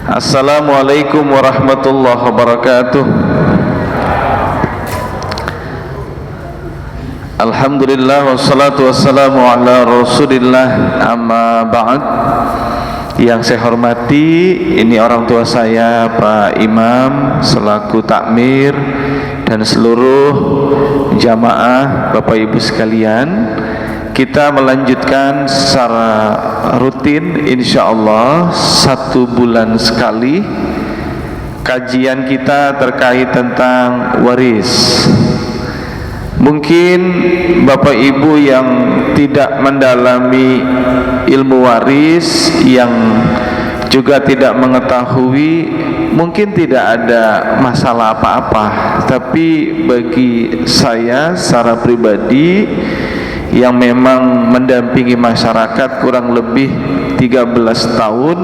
Assalamualaikum warahmatullahi wabarakatuh. Alhamdulillah wassalatu wassalamu ala rasulillah, amma ba'd. Yang saya hormati, ini orang tua saya Pak Imam selaku takmir dan seluruh jamaah Bapak Ibu sekalian. Kita melanjutkan secara rutin insyaallah 1 bulan sekali kajian kita terkait tentang waris. Mungkin Bapak Ibu yang tidak mendalami ilmu waris, yang juga tidak mengetahui, mungkin tidak ada masalah apa-apa. Tapi bagi saya secara pribadi yang memang mendampingi masyarakat kurang lebih 13 tahun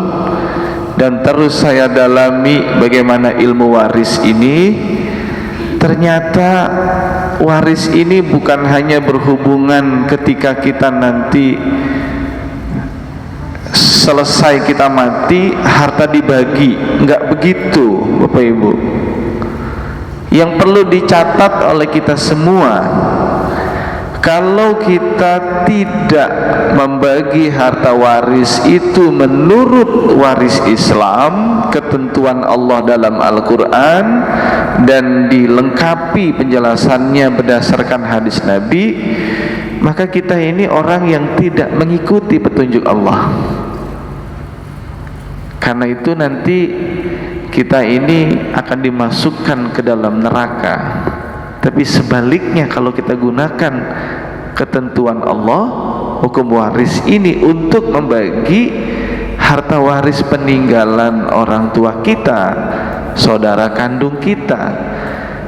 dan terus saya dalami bagaimana ilmu waris ini, ternyata waris ini bukan hanya berhubungan ketika kita nanti selesai kita mati harta dibagi, enggak begitu Bapak Ibu. Yang perlu dicatat oleh kita semua, kalau kita tidak membagi harta waris itu menurut waris Islam, ketentuan Allah dalam Al-Quran, dan dilengkapi penjelasannya berdasarkan hadis Nabi, maka kita ini orang yang tidak mengikuti petunjuk Allah. Karena itu nanti kita ini akan dimasukkan ke dalam neraka. Tapi sebaliknya, kalau kita gunakan ketentuan Allah, hukum waris ini untuk membagi harta waris peninggalan orang tua kita, saudara kandung kita,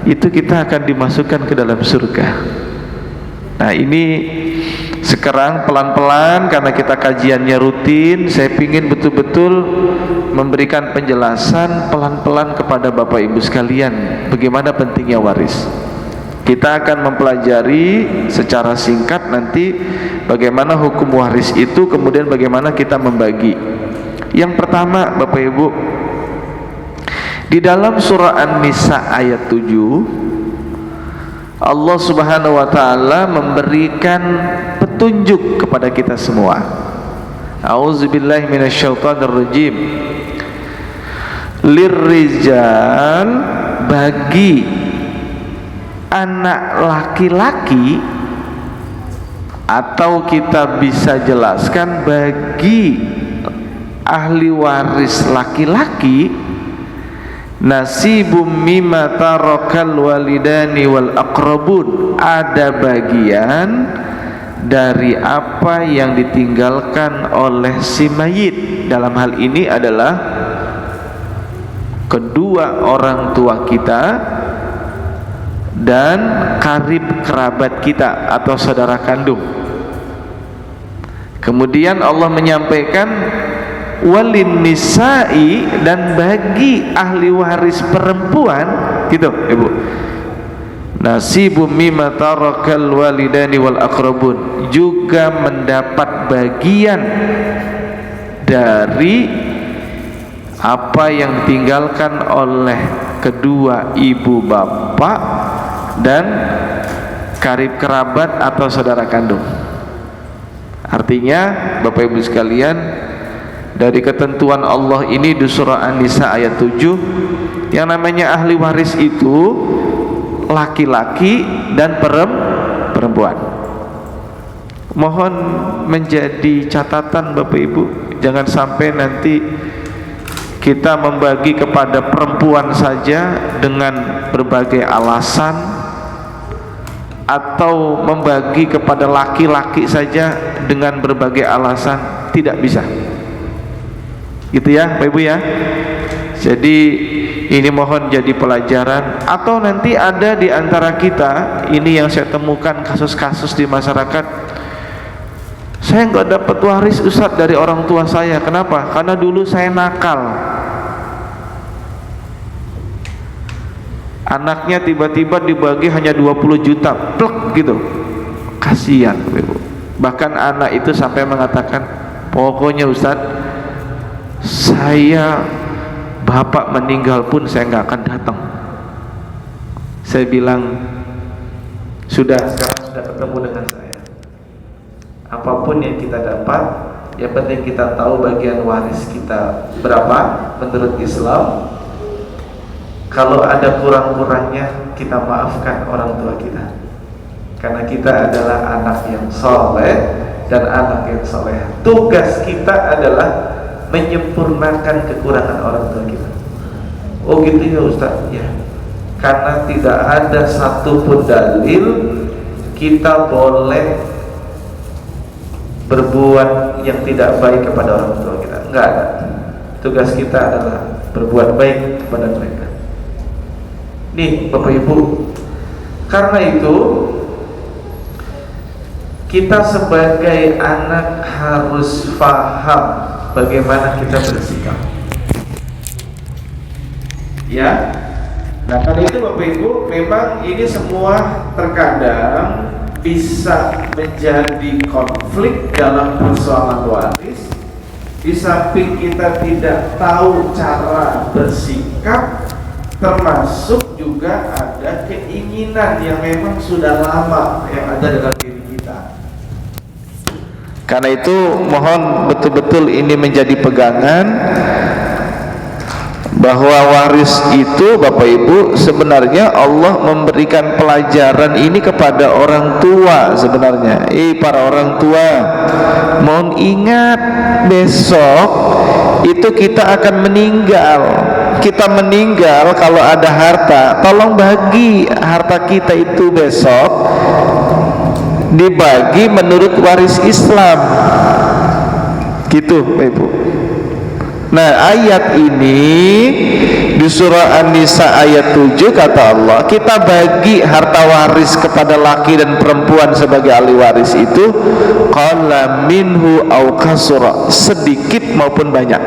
itu kita akan dimasukkan ke dalam surga. Nah, ini sekarang pelan-pelan, karena kita kajiannya rutin, saya ingin betul-betul memberikan penjelasan pelan-pelan kepada Bapak Ibu sekalian bagaimana pentingnya waris. Kita akan mempelajari secara singkat nanti bagaimana hukum waris itu, kemudian bagaimana kita membagi. Yang pertama Bapak Ibu, di dalam surah An-Nisa ayat 7, Allah Subhanahu wa taala memberikan petunjuk kepada kita semua. A'udzubillahi minasyaitonirrajim. Lirrijal, bagi anak laki-laki, atau kita bisa jelaskan bagi ahli waris laki-laki, nasibum mimma tarakal walidani wal aqrabun, ada bagian dari apa yang ditinggalkan oleh si mayit. Dalam hal ini adalah kedua orang tua kita dan karib kerabat kita atau saudara kandung. Kemudian Allah menyampaikan walin nisa'i, dan bagi ahli waris perempuan, gitu Ibu, nasibum mimma tarakal walidani wal aqrabun, juga mendapat bagian dari apa yang ditinggalkan oleh kedua ibu bapak dan karib kerabat atau saudara kandung. Artinya Bapak Ibu sekalian, dari ketentuan Allah ini di surah An-Nisa ayat 7, yang namanya ahli waris itu laki-laki dan perempuan. Mohon menjadi catatan Bapak Ibu, jangan sampai nanti kita membagi kepada perempuan saja dengan berbagai alasan, atau membagi kepada laki-laki saja dengan berbagai alasan. Tidak bisa, gitu ya Bapak Ibu ya. Jadi ini mohon jadi pelajaran. Atau nanti ada di antara kita, ini yang saya temukan kasus-kasus di masyarakat, saya nggak dapat waris Ustadz dari orang tua saya. Kenapa? Karena dulu saya nakal. Anaknya tiba-tiba dibagi hanya 20 juta, plek gitu. Kasihan Ibu. Bahkan anak itu sampai mengatakan, pokoknya Ustadz, saya bapak meninggal pun saya nggak akan datang. Saya bilang, sudah, sekarang sudah ketemu dengan saya, apapun yang kita dapat, yang penting kita tahu bagian waris kita berapa menurut Islam. Kalau ada kurang-kurangnya, kita maafkan orang tua kita, karena kita adalah anak yang soleh dan anak yang soleh. Tugas kita adalah menyempurnakan kekurangan orang tua kita. Oh gitu ya Ustaz? Ya, karena tidak ada satupun dalil kita boleh berbuat yang tidak baik kepada orang tua kita. Enggak ada. Tugas kita adalah berbuat baik kepada mereka. Nih Bapak Ibu, karena itu kita sebagai anak harus paham bagaimana kita bersikap. Ya. Nah, karena itu Bapak Ibu, memang ini semua terkadang bisa menjadi konflik dalam persoalan waris. Di samping kita tidak tahu cara bersikap, termasuk juga ada keinginan yang memang sudah lama yang ada dalam diri kita. Karena itu mohon betul-betul ini menjadi pegangan, bahwa waris itu Bapak Ibu, sebenarnya Allah memberikan pelajaran ini kepada orang tua sebenarnya. Para orang tua, mohon ingat, besok itu kita akan meninggal. Kita meninggal, kalau ada harta, tolong bagi harta kita itu besok, dibagi menurut waris Islam. Gitu Bapak Ibu. Nah, ayat ini di surah An-Nisa ayat 7 kata Allah, kita bagi harta waris kepada laki dan perempuan sebagai ahli waris itu qala minhu au kasura, sedikit maupun banyak.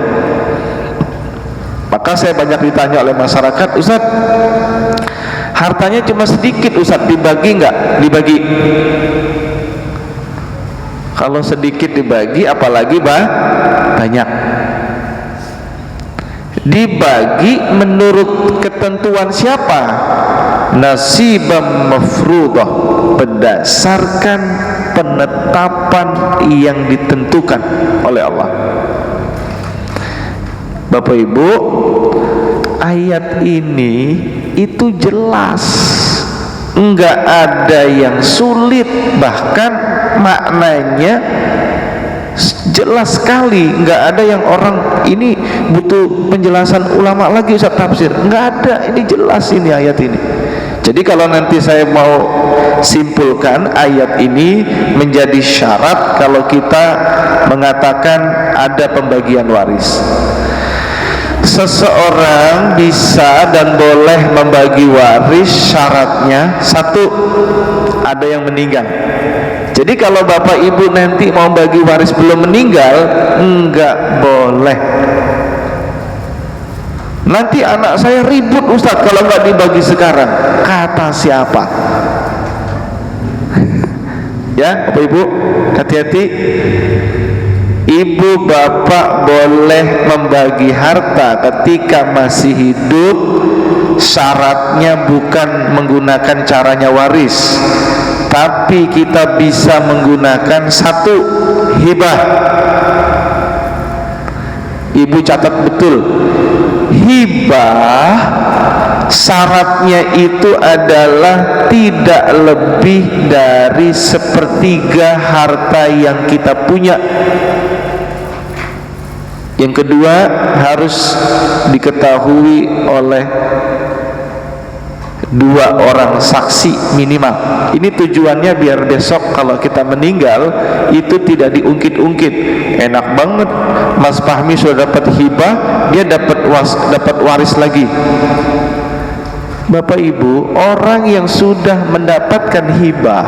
Maka saya banyak ditanya oleh masyarakat, Ustaz, hartanya cuma sedikit Ustaz, dibagi enggak? Dibagi. Kalau sedikit dibagi, apalagi banyak. Dibagi menurut ketentuan siapa? Nasibam mafruḍah, berdasarkan penetapan yang ditentukan oleh Allah. Bapak Ibu, ayat ini itu jelas, enggak ada yang sulit, bahkan maknanya jelas sekali, enggak ada yang orang ini butuh penjelasan ulama lagi Ustaz tafsir, enggak ada, ini jelas ini ayat ini. Jadi kalau nanti saya mau simpulkan, ayat ini menjadi syarat kalau kita mengatakan ada pembagian waris. Seseorang bisa dan boleh membagi waris, syaratnya satu, ada yang meninggal. Jadi kalau bapak ibu nanti mau bagi waris belum meninggal, enggak boleh. Nanti anak saya ribut Ustaz kalau enggak dibagi sekarang. Kata siapa? Ya bapak ibu, hati-hati. Ibu bapak boleh membagi harta ketika masih hidup, syaratnya bukan menggunakan caranya waris, tapi kita bisa menggunakan satu, hibah. Ibu catat betul, hibah syaratnya itu adalah tidak lebih dari sepertiga harta yang kita punya. Yang kedua, harus diketahui oleh 2 orang saksi minimal. Ini tujuannya biar besok kalau kita meninggal itu tidak diungkit-ungkit. Enak banget, Mas Fahmi sudah dapat hibah, dia dapat waris lagi. Bapak Ibu, orang yang sudah mendapatkan hibah,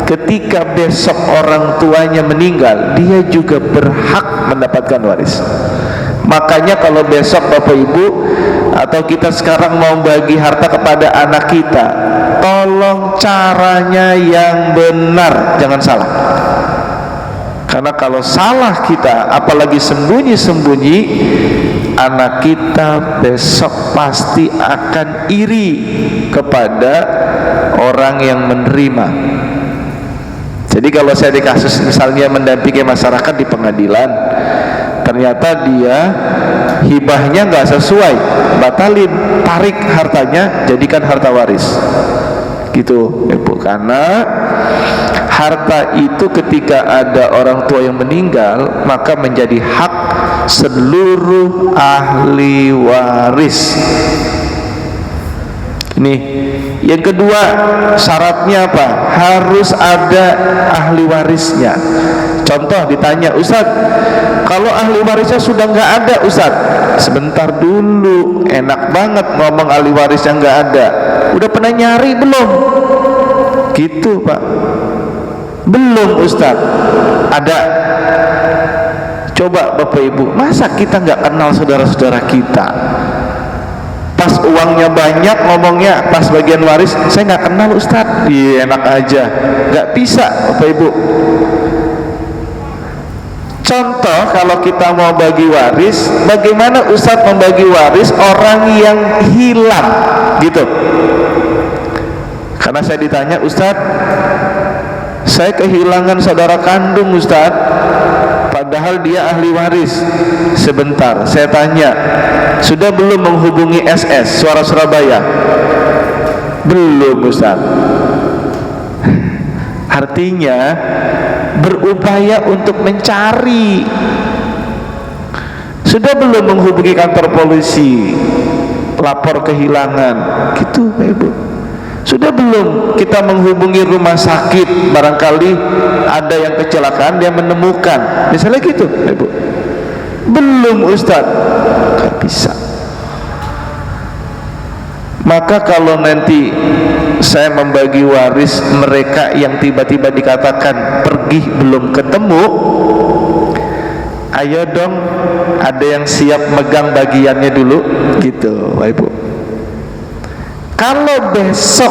ketika besok orang tuanya meninggal, dia juga berhak mendapatkan waris. Makanya kalau besok Bapak Ibu atau kita sekarang mau bagi harta kepada anak kita, tolong caranya yang benar, jangan salah. Karena kalau salah kita, apalagi sembunyi-sembunyi, anak kita besok pasti akan iri kepada orang yang menerima. Jadi kalau saya di kasus misalnya mendampingi masyarakat di pengadilan, ternyata dia hibahnya nggak sesuai, batalin, tarik hartanya, jadikan harta waris. Gitu, Ibu. Karena harta itu ketika ada orang tua yang meninggal, maka menjadi hak seluruh ahli waris. Ini yang kedua, syaratnya apa? Harus ada ahli warisnya. Contoh, ditanya, Ustadz, kalau ahli warisnya sudah nggak ada, Ustadz, sebentar dulu, enak banget ngomong ahli warisnya nggak ada. Udah pernah nyari belum? Gitu, Pak. Belum, Ustadz. Ada. Coba Bapak Ibu, masa kita nggak kenal saudara-saudara kita? Pas uangnya banyak ngomongnya, pas bagian waris saya nggak kenal, Ustadz. Iya, enak aja. Nggak bisa, Bapak Ibu. Contoh, kalau kita mau bagi waris, bagaimana Ustadz membagi waris orang yang hilang, gitu. Karena saya ditanya, Ustadz, saya kehilangan saudara kandung, Ustadz, padahal dia ahli waris. Sebentar, saya tanya, sudah belum menghubungi SS Suara Surabaya? Belum, Ustadz. Artinya berupaya untuk mencari. Sudah belum menghubungi kantor polisi, lapor kehilangan, gitu, Ibu? Sudah belum kita menghubungi rumah sakit, barangkali ada yang kecelakaan, dia menemukan, misalnya gitu, Ibu? Belum, Ustadz. Gak bisa. Maka kalau nanti saya membagi waris mereka yang tiba-tiba dikatakan pergi belum ketemu, ayo dong, ada yang siap megang bagiannya dulu, gitu, Ibu. Kalau besok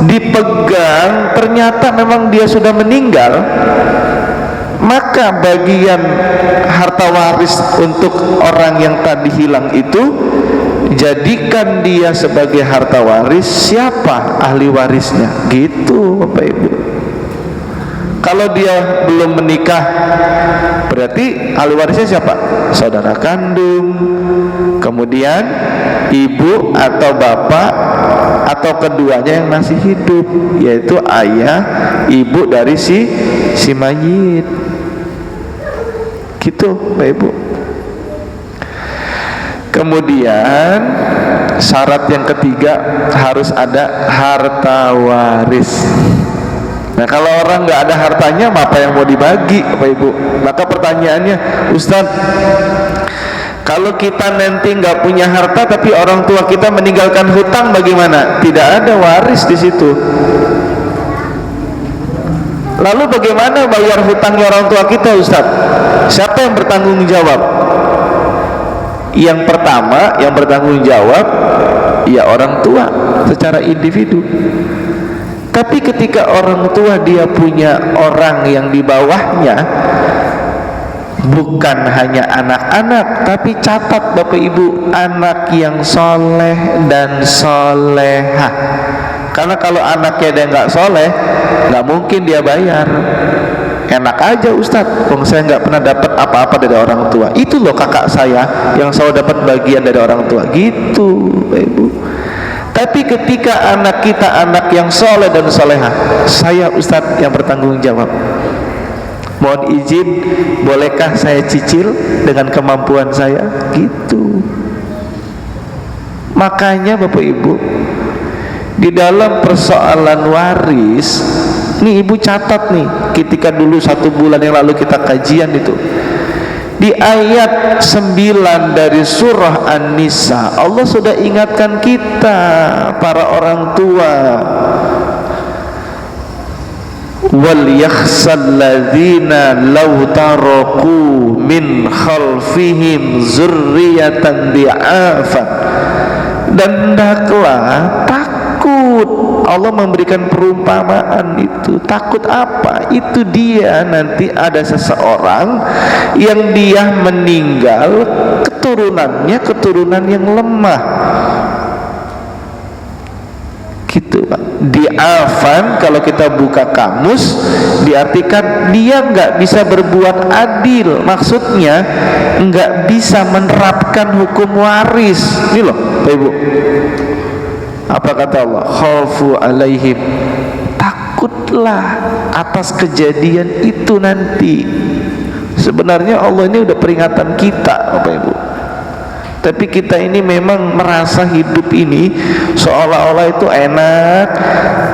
dipegang ternyata memang dia sudah meninggal, maka bagian harta waris untuk orang yang tadi hilang itu, jadikan dia sebagai harta waris. Siapa ahli warisnya? Gitu, Bapak Ibu. Kalau dia belum menikah, berarti ahli warisnya siapa? Saudara kandung, kemudian ibu atau bapak, atau keduanya yang masih hidup, yaitu ayah, ibu dari si mayit. Gitu, Bapak Ibu. Kemudian syarat yang ketiga, harus ada harta waris. Nah, kalau orang nggak ada hartanya, apa yang mau dibagi, Bapak Ibu? Maka pertanyaannya, Ustadz, kalau kita nanti nggak punya harta tapi orang tua kita meninggalkan hutang, bagaimana? Tidak ada waris di situ. Lalu bagaimana bayar hutangnya orang tua kita, Ustadz? Siapa yang bertanggung jawab? Yang pertama yang bertanggung jawab ya orang tua secara individu. Tapi ketika orang tua dia punya orang yang di bawahnya, bukan hanya anak-anak, tapi catat Bapak Ibu, anak yang soleh dan solehah. Karena kalau anaknya dia nggak soleh, nggak mungkin dia bayar. Enak aja, Ustadz, saya nggak pernah dapat apa-apa dari orang tua. Itu loh kakak saya yang selalu dapat bagian dari orang tua, gitu, Bapak Ibu. Tapi ketika anak kita anak yang soleh dan solehah, saya Ustadz yang bertanggung jawab. Mohon izin, bolehkah saya cicil dengan kemampuan saya? Gitu. Makanya Bapak Ibu, di dalam persoalan waris, nih Ibu catat nih, ketika dulu 1 bulan yang lalu kita kajian itu, di ayat 9 dari surah An-Nisa, Allah sudah ingatkan kita para orang tua, wal yakhsal ladzina law taraku min khalfihim zurriyatan di'afan, dan hendaklah takut takut. Allah memberikan perumpamaan itu. Takut apa? Itu dia nanti ada seseorang yang dia meninggal, keturunannya keturunan yang lemah, gitu Pak. Di'afan kalau kita buka kamus diartikan dia nggak bisa berbuat adil, maksudnya nggak bisa menerapkan hukum waris. Ini loh Pak Ibu, apa kata Allah? Khafu alaihim, takutlah atas kejadian itu nanti. Sebenarnya Allah ini udah peringatan kita Bapak Ibu, tapi kita ini memang merasa hidup ini seolah-olah itu enak,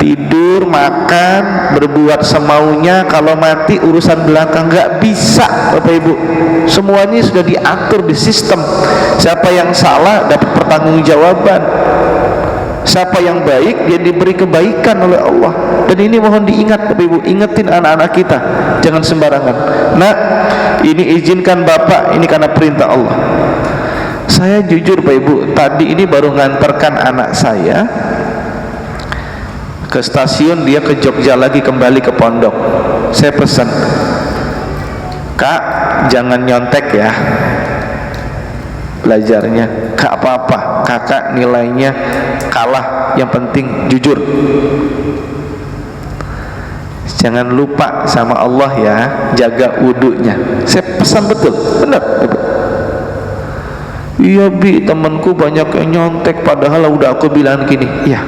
tidur, makan, berbuat semaunya, kalau mati urusan belakang. Nggak bisa Bapak Ibu, semuanya sudah diatur di sistem. Siapa yang salah dapat pertanggungjawaban, siapa yang baik dia diberi kebaikan oleh Allah. Dan ini mohon diingat Bapak Ibu, ingetin anak-anak kita jangan sembarangan. Nah, ini izinkan Bapak, ini karena perintah Allah. Saya jujur Pak Ibu, tadi ini baru ngantarkan anak saya ke stasiun, dia ke Jogja lagi, kembali ke pondok. Saya pesan, Kak jangan nyontek ya belajarnya. Kak apa-apa, kakak nilainya kalah, yang penting jujur, jangan lupa sama Allah ya, jaga wudunya. Saya pesan betul, benar Ibu. Iya Bi, temanku banyak yang nyontek, padahal udah aku bilang gini. Iya,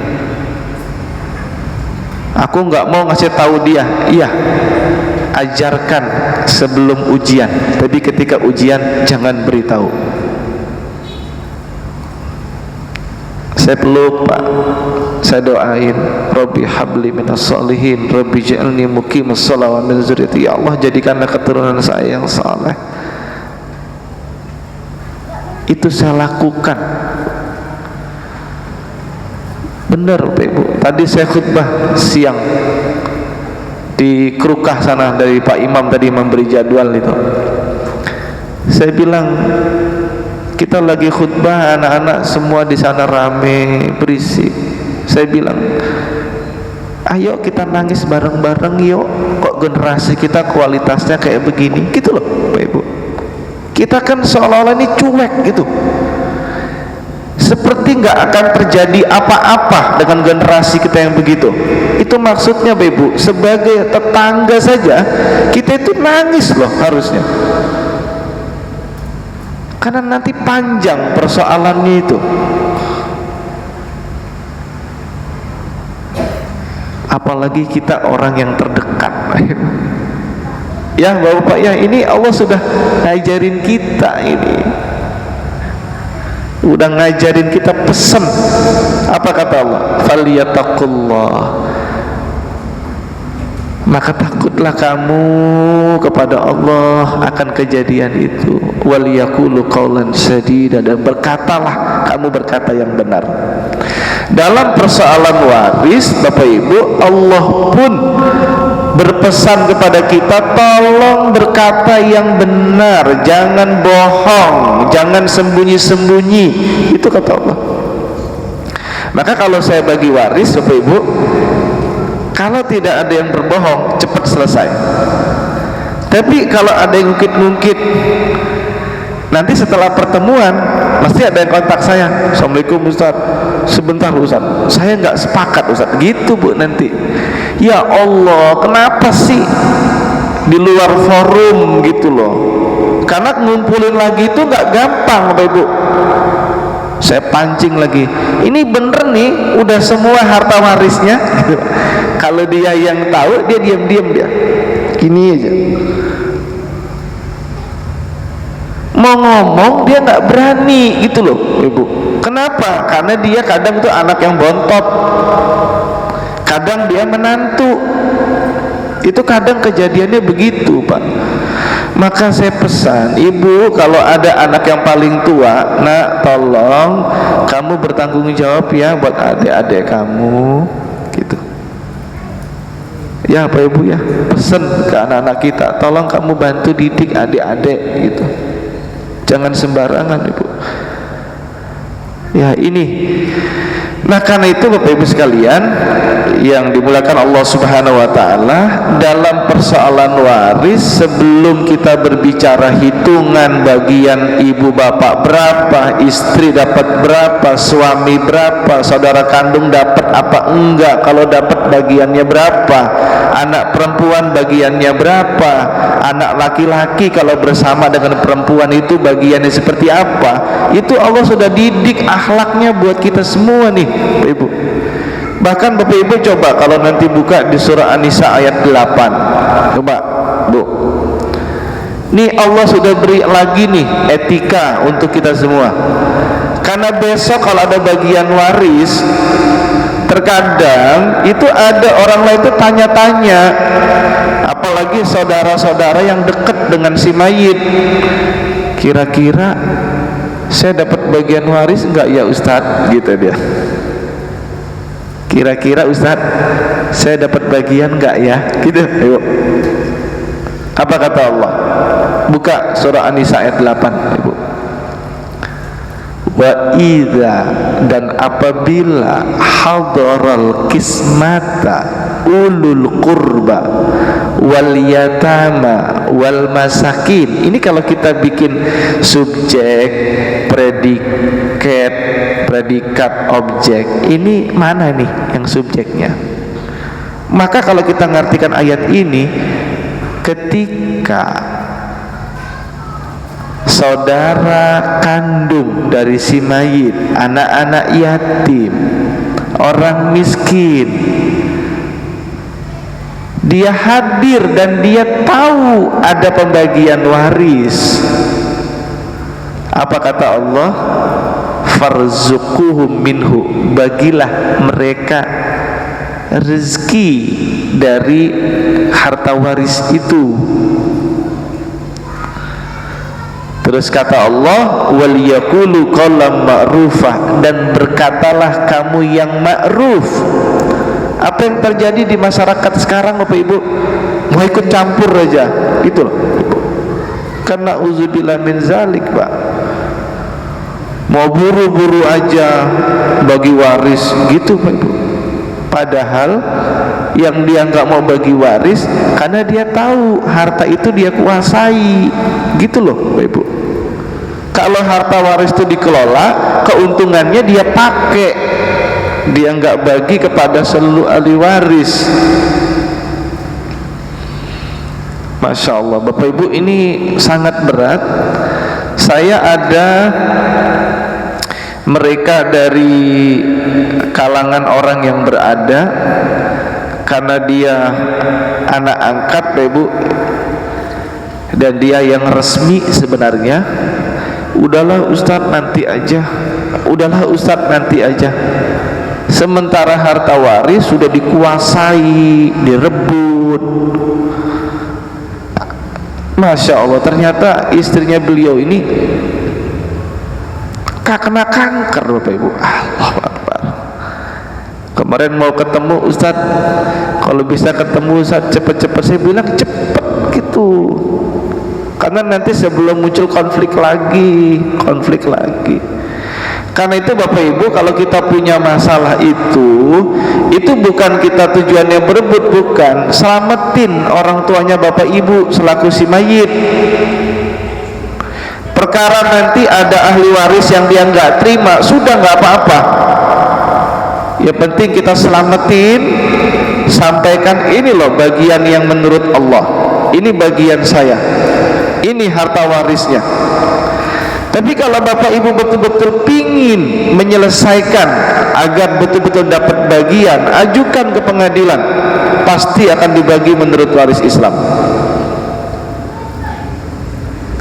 aku nggak mau ngasih tahu dia. Iya, ajarkan sebelum ujian, tapi ketika ujian jangan beritahu. Saya peluk Pak, saya doain, Rabbi habli minas sholihin, Rabbi ja'alni muqimas shalah wa min dzurriyyati. Ya Allah, jadikanlah keturunan saya yang saleh. Itu saya lakukan. Benar Bapak Ibu, tadi saya khutbah siang di Krukah sana, dari Pak Imam tadi memberi jadwal itu. Saya bilang, kita lagi khutbah, anak-anak semua di sana rame, berisik. Saya bilang, ayo kita nangis bareng-bareng yuk. Kok generasi kita kualitasnya kayak begini, gitu loh Bapak Ibu. Kita kan seolah-olah ini cuek gitu, seperti nggak akan terjadi apa-apa dengan generasi kita yang begitu. Itu maksudnya Bapak Ibu, sebagai tetangga saja kita itu nangis loh harusnya, karena nanti panjang persoalannya itu. Apalagi kita orang yang terdekat. Ya Bapak ya, ini Allah sudah ngajarin kita, ini udah ngajarin kita pesan. Apa kata Allah? Falyattaqullah, maka takutlah kamu kepada Allah akan kejadian itu. Waliyaqulu qaulan sadida, dan berkatalah kamu berkata yang benar. Dalam persoalan waris Bapak Ibu, Allah pun berpesan kepada kita, tolong berkata yang benar, jangan bohong, jangan sembunyi-sembunyi. Itu kata Allah. Maka kalau saya bagi waris Bapak Ibu, kalau tidak ada yang berbohong, cepat selesai. Tapi kalau ada yang ngungkit-ngungkit, nanti setelah pertemuan pasti ada yang kontak saya, Assalamualaikum Ustaz, sebentar Ustaz, saya nggak sepakat Ustaz, gitu Bu nanti. Ya Allah, kenapa sih di luar forum gitu loh? Karena ngumpulin lagi itu nggak gampang Bapak Ibu. Saya pancing lagi, ini bener nih, udah semua harta warisnya. Kalau dia yang tahu, dia diam-diam, dia gini aja. Mau ngomong dia nggak berani gitu loh Ibu. Kenapa? Karena dia kadang tuh anak yang bontot, kadang dia menantu. Itu kadang kejadiannya begitu Pak. Maka saya pesan, Ibu kalau ada anak yang paling tua, nak tolong kamu bertanggung jawab ya buat adik-adik kamu, gitu. Ya Pak Ibu ya, pesan ke anak-anak kita, tolong kamu bantu didik adik-adik gitu. Jangan sembarangan Ibu. Ya ini Nah, karena itu Bapak Ibu sekalian yang dimuliakan Allah Subhanahu wa taala, dalam persoalan waris, sebelum kita berbicara hitungan bagian ibu bapak berapa, istri dapat berapa, suami berapa, saudara kandung dapat apa enggak, kalau dapat bagiannya berapa, anak perempuan bagiannya berapa, anak laki-laki kalau bersama dengan perempuan itu bagiannya seperti apa, itu Allah sudah didik akhlaknya buat kita semua nih Bapak Ibu. Bahkan Bapak Ibu coba kalau nanti buka di surah An-Nisa ayat 8, coba Bu, nih Allah sudah beri lagi nih etika untuk kita semua. Karena besok kalau ada bagian waris, terkadang itu ada orang lain itu tanya-tanya, apalagi saudara-saudara yang dekat dengan si mayit, kira-kira saya dapat bagian waris enggak ya Ustadz, gitu dia. Kira-kira Ustadz saya dapat bagian enggak ya, gitu. Ayo. Apa kata Allah? Buka surah An-Nisa ayat 8 Ibu. Wa idza, dan apabila hadaral kismata ulul qurba wal yatama wal masakin. Ini kalau kita bikin subjek, predikat, objek, ini mana nih yang subjeknya? Maka kalau kita ngartikan ayat ini, ketika saudara kandung dari si mayit, anak-anak yatim, orang miskin, dia hadir dan dia tahu ada pembagian waris, apa kata Allah? Farzuquhum minhu, bagilah mereka rezeki dari harta waris itu. Terus kata Allah, wal yaqulu qawlan ma'rufah, dan berkatalah kamu yang ma'ruf. Apa yang terjadi di masyarakat sekarang Bapak Ibu, mau ikut campur aja gitu loh Ibu. Karena uzubillah min zalik Pak, mau buru-buru aja bagi waris gitu Pak Ibu. Padahal yang dia nggak mau bagi waris karena dia tahu harta itu dia kuasai, gitu loh Pak Ibu. Kalau harta waris itu dikelola, keuntungannya dia pakai, dia nggak bagi kepada seluruh ahli waris. Masya Allah Bapak Ibu, ini sangat berat. Saya ada mereka dari kalangan orang yang berada, karena dia anak angkat Bapak Ibu, dan dia yang resmi sebenarnya. Udahlah Ustadz nanti aja, udahlah Ustadz nanti aja. Sementara harta waris sudah dikuasai, direbut. Masya Allah, ternyata istrinya beliau ini kena kanker Bapak Ibu. Allahu Akbar. Kemarin mau ketemu Ustadz, kalau bisa ketemu Ustadz cepet-cepet, saya bilang cepet gitu, karena nanti sebelum muncul konflik lagi. Karena itu Bapak Ibu, kalau kita punya masalah itu bukan kita tujuannya berebut, bukan, selamatin orang tuanya Bapak Ibu selaku si mayit. Perkara nanti ada ahli waris yang dia nggak terima, sudah nggak apa-apa. Yang penting kita selamatin, sampaikan ini loh bagian yang menurut Allah, ini bagian saya, ini harta warisnya. Tapi kalau Bapak Ibu betul-betul pingin menyelesaikan agar betul-betul dapat bagian, ajukan ke pengadilan, pasti akan dibagi menurut waris Islam.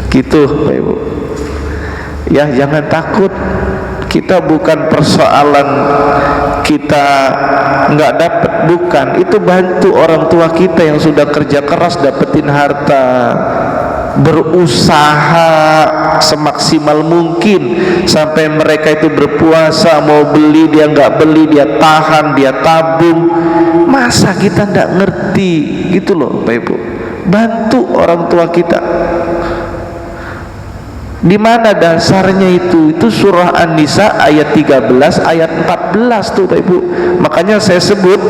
Gitu Bapak Ibu. Ya, jangan takut. Kita bukan persoalan kita nggak dapat, bukan. Itu bantu orang tua kita yang sudah kerja keras dapetin harta, berusaha semaksimal mungkin sampai mereka itu berpuasa, mau beli dia nggak beli, dia tahan, dia tabung. Masa kita nggak ngerti gitu loh Bapak Ibu. Bantu orang tua kita. Di mana dasarnya itu? Itu surah An-Nisa ayat 13, ayat 14 tuh Pak Ibu. Makanya saya sebut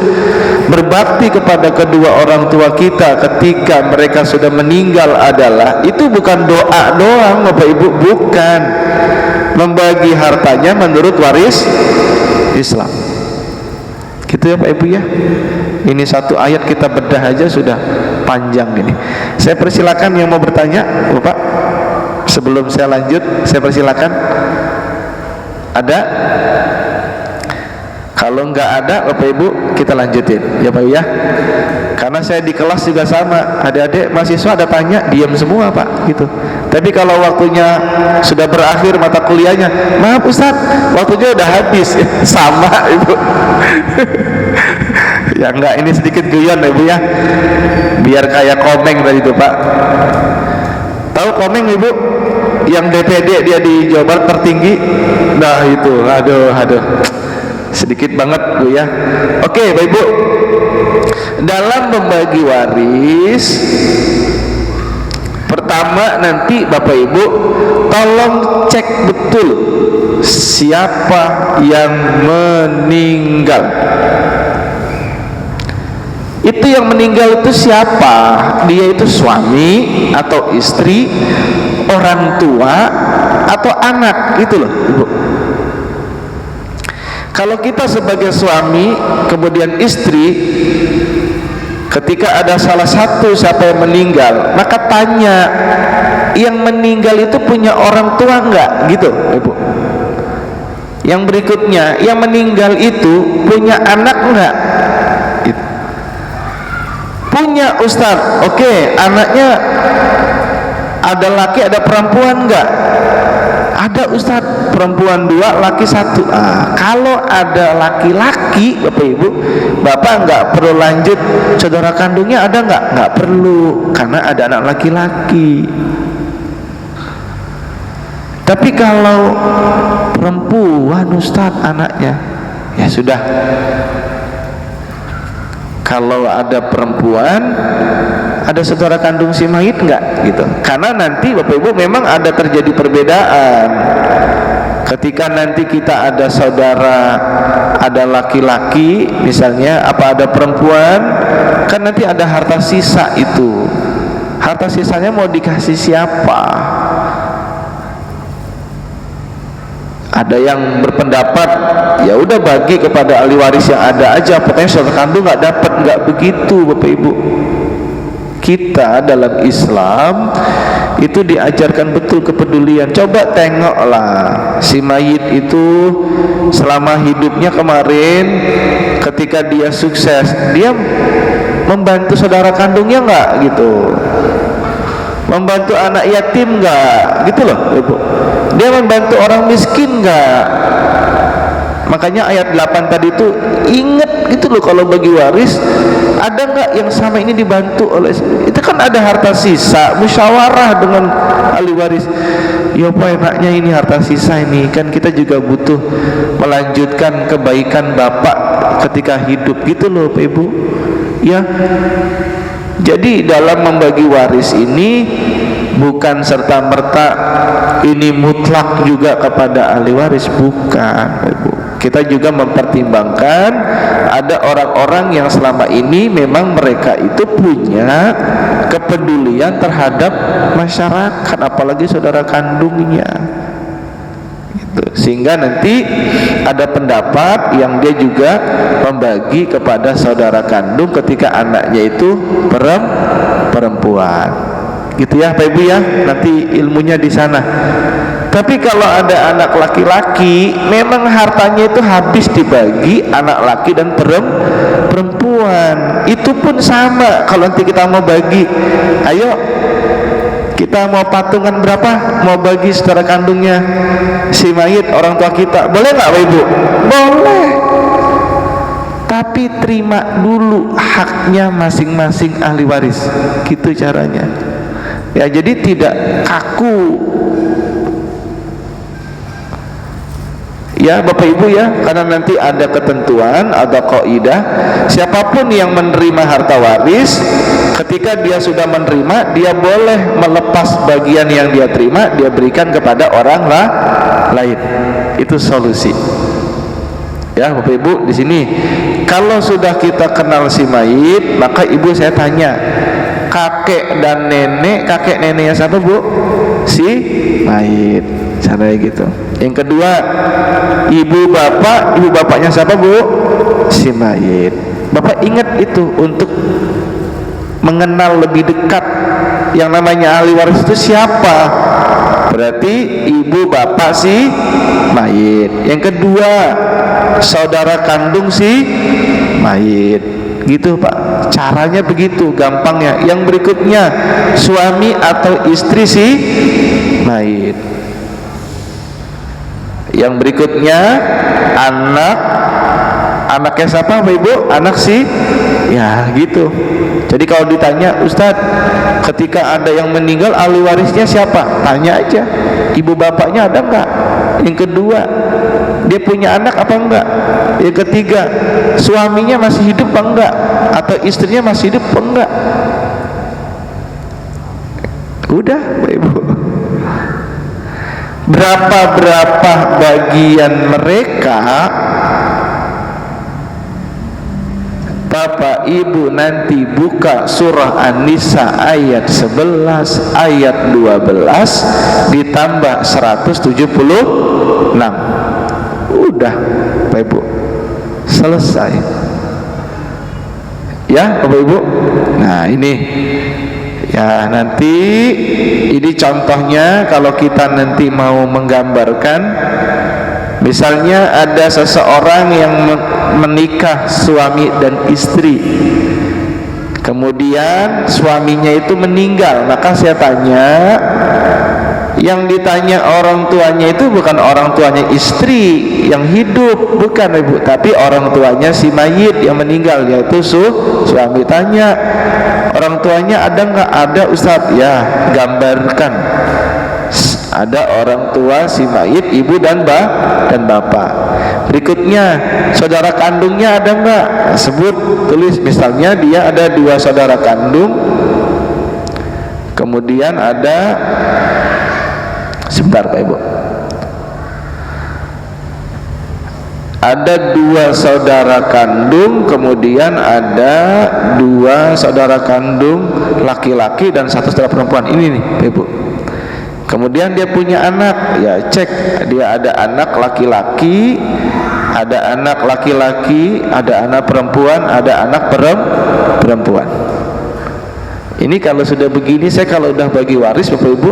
berbakti kepada kedua orang tua kita ketika mereka sudah meninggal adalah itu bukan doa doang Bapak Ibu, bukan. Membagi hartanya menurut waris Islam. Gitu ya Pak Ibu ya. Ini satu ayat kita bedah aja sudah panjang ini. Saya persilakan yang mau bertanya, Bapak. Sebelum saya lanjut, saya persilakan. Ada? Kalau nggak ada, Bapak Ibu, kita lanjutin, ya Pak ya. Karena saya di kelas juga sama, adik-adik mahasiswa ada tanya, diam semua Pak, gitu. Tapi kalau waktunya sudah berakhir mata kuliahnya, maaf Ustadz, waktunya udah habis, sama Ibu. Ya enggak, ini sedikit guyon Ibu ya, biar kayak Komeng tadi itu Pak. Tahu Komeng Ibu? Yang DPD dia di Jawa Barat tertinggi. Nah itu, aduh sedikit banget Bu ya. Oke Bapak Ibu, dalam membagi waris, pertama nanti Bapak Ibu tolong cek betul siapa yang meninggal. Itu yang meninggal itu siapa? Dia itu suami atau istri, orang tua atau anak, gitu loh Ibu. Kalau kita sebagai suami kemudian istri, ketika ada salah satu siapa yang meninggal, maka tanya, yang meninggal itu punya orang tua enggak, gitu Ibu. Yang berikutnya, yang meninggal itu punya anak enggak? Punya Ustaz. Oke, anaknya ada laki ada perempuan enggak? Ada Ustaz, perempuan 2, laki 1. Kalau ada laki-laki Bapak Ibu, Bapak enggak perlu lanjut saudara kandungnya ada enggak? Enggak perlu, karena ada anak laki-laki. Tapi kalau perempuan Ustaz anaknya, ya sudah. Kalau ada perempuan, ada saudara kandung si mayit enggak gitu. Karena nanti Bapak Ibu memang ada terjadi perbedaan. Ketika nanti kita ada saudara, ada laki-laki misalnya, apa ada perempuan, kan nanti ada harta sisa itu. Harta sisanya mau dikasih siapa? Ada yang berpendapat ya udah bagi kepada ahli waris yang ada aja, pokoknya saudara kandung nggak dapat. Nggak begitu Bapak Ibu. Kita dalam Islam itu diajarkan betul kepedulian. Coba tengoklah si mayit itu selama hidupnya kemarin, ketika dia sukses, dia membantu saudara kandungnya nggak gitu, membantu anak yatim nggak gitu loh Ibu. Dia membantu orang miskin nggak? Makanya ayat 8 tadi itu ingat gitu loh, kalau bagi waris ada nggak yang sama ini dibantu oleh itu, kan ada harta sisa, musyawarah dengan ahli waris. Ya Pak, enaknya ini harta sisa ini, kan kita juga butuh melanjutkan kebaikan Bapak ketika hidup gitu loh Pak Ibu ya. Jadi dalam membagi waris ini bukan serta-merta ini mutlak juga kepada ahli waris, bukan Ibu. Kita juga mempertimbangkan ada orang-orang yang selama ini memang mereka itu punya kepedulian terhadap masyarakat, apalagi saudara kandungnya gitu. Sehingga nanti ada pendapat yang dia juga membagi kepada saudara kandung ketika anaknya itu perempuan gitu ya Pak Ibu ya, nanti ilmunya di sana. Tapi kalau ada anak laki-laki, memang hartanya itu habis dibagi anak laki dan perempuan. Itu pun sama. Kalau nanti kita mau bagi, ayo kita mau patungan berapa? Mau bagi saudara kandungnya si mayit, orang tua kita, boleh nggak Pak Ibu? Boleh. Tapi terima dulu haknya masing-masing ahli waris. Gitu caranya. Ya, jadi tidak kaku ya Bapak Ibu ya, karena nanti ada ketentuan, ada kaidah, siapapun yang menerima harta waris Ketika dia sudah menerima, dia boleh melepas bagian yang dia terima, dia berikan kepada orang lain. Itu solusi. Ya Bapak Ibu, di sini kalau sudah kita kenal si mayit, maka ibu saya tanya, kakek dan nenek, kakek neneknya siapa Bu? Si mayit. Cara gitu. Yang kedua, ibu bapaknya siapa Bu? Si mayit. Bapak ingat itu untuk mengenal lebih dekat yang namanya ahli waris itu siapa. Berarti ibu bapak si mayit. Yang kedua, saudara kandung si mayit. Gitu Pak, caranya begitu gampangnya. Yang berikutnya, suami atau istri si mayit. Yang berikutnya, anaknya siapa Bapak Ibu? Anak si, ya gitu. Jadi kalau ditanya, Ustadz, ketika ada yang meninggal ahli warisnya siapa? Tanya aja, ibu bapaknya ada enggak? Yang kedua, dia punya anak apa enggak? Yang ketiga, suaminya masih hidup apa enggak? Atau istrinya masih hidup apa enggak? Udah Bapak Ibu. Berapa bagian mereka, Bapak Ibu nanti buka surah An-Nisa ayat 11, ayat 12 ditambah 176. Udah Bapak Ibu, selesai. Ya Bapak Ibu. Nah ini ya, nanti ini contohnya kalau kita nanti mau menggambarkan. Misalnya ada seseorang yang menikah, suami dan istri, kemudian suaminya itu meninggal, maka saya tanya, yang ditanya orang tuanya itu bukan orang tuanya istri yang hidup, bukan Ibu, tapi orang tuanya si mayit yang meninggal, yaitu suami. Tanya, orang tuanya ada nggak? Ada Ustadz. Ya, gambarkan. Ada orang tua si mayit, ibu dan bapak. Berikutnya, saudara kandungnya ada enggak? Sebut, tulis. Misalnya dia ada 2 saudara kandung, kemudian ada, sebentar Pak Ibu, ada 2 saudara kandung, kemudian ada 2 saudara kandung laki-laki dan 1 saudara perempuan. Ini nih Pak Ibu. Kemudian dia punya anak, ya cek, dia ada anak laki-laki, ada anak laki-laki, ada anak perempuan, ada anak perempuan. Ini kalau sudah begini, saya kalau udah bagi waris Bapak Ibu,